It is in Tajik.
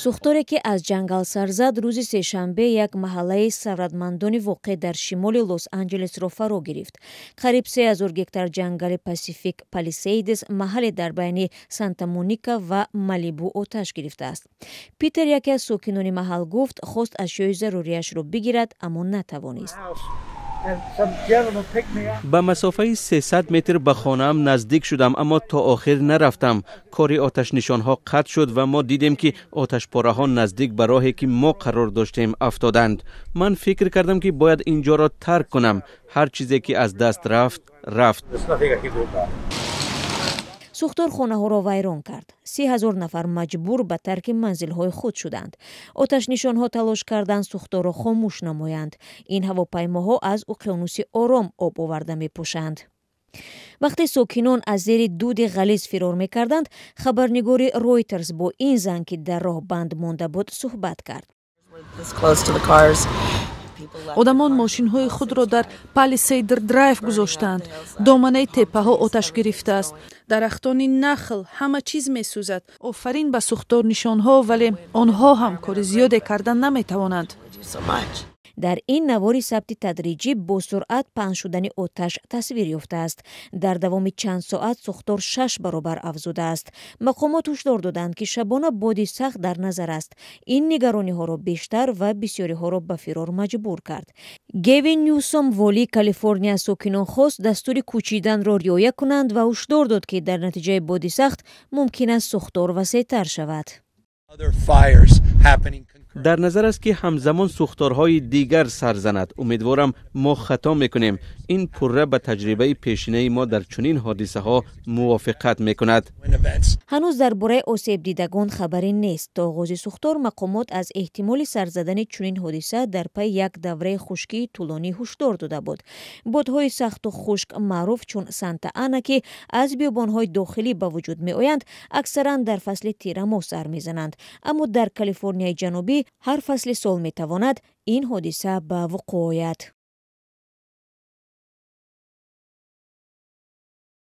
сӯхторе ки аз ҷангал сар зад рӯзи сешанбе як маҳаллаи сарватмандони воқеъ дар шимоли Лос-Анҷелесро фаро гирифт. Қариб 3000 гектар ҷангали Pacific Palisades маҳалле дар байни Санта-Моника ва Малибу оташ гирифтааст. Питер, яке аз сокинони маҳал, гуфт хост ашёи зарурияшро бигирад, аммо натавонист. ба масофаи 300 метр ба хонаам наздик шудам, аммо то охир нарафтам. кори оташнишонҳо қатъ шуд ва мо дидем ки оташпораҳо наздик ба роҳе ки мо қарор доштем афтоданд. ман фикр кардам ки бояд инҷоро тарк кунам. ҳар чизе ки аз даст рафт рафт. сӯхтор хонаҳоро вайрон кард. 30,000 нафар маҷбур ба тарки манзилҳои худ шуданд. оташнишонҳо талош карданд сӯхторро хомӯш намоянд. ин ҳавопаймоҳо аз уқёнуси ором об оварда мепӯшанд. вақте сокинон аз зери дуди ғализ фирор мекарданд, хабарнигори Reuters бо ин зан, ки дар роҳ банд монда буд, суҳбат кард. одамон мошинҳои худро дар Palisade Drive гузоштанд. доманаи теппаҳо оташ гирифтааст. дарахтони нахл, ҳама чиз месӯзад. офарин ба сӯхторнишонҳо, вале онҳо ҳам кори зиёде кардан наметавонанд. дар ин навори сабти тадриҷӣ бо суръат паҳн шудани оташ тасвир ёфтааст. дар давоми чанд соат сӯхтор 6 баробар афзудааст. мақомот ҳушдор доданд, ки шабона боди сахт дар назар аст. ин нигарониҳоро бештар ва бисёриҳоро ба фирор маҷбур кард. Гевин Ньюсом, волии Калифорния, сокинон хост дастури кӯчиданро риоя кунанд ва ҳушдор дод, ки дар натиҷаи боди сахт мумкин аст сӯхтор васеътар шавад. дар назар аст ки ҳамзамон сӯхторҳои дигар сар занад. умедворам мо хато мекунем. ин пурра ба таҷрибаи пешинаи мо дар чунин ҳодисаҳо мувофиқат мекунад. ҳанӯз дар бораи осебдидагон хабаре нест. то оғози сӯхтор мақомот аз эҳтимоли сарзадани чунин ҳодиса дар пайи як давраи хушкии тӯлонӣ ҳушдор дода буд. бодҳои сахту хушк, маъруф чун Санта Ана, ки аз биёбонҳои дохилӣ ба вуҷуд меоянд, аксаран дар фасли тирамоҳ сар мезананд. аммо дар Калифорнияи ҷанубӣ ҳар фасли сол метавонад ин ҳодиса ба вуқӯъ ояд.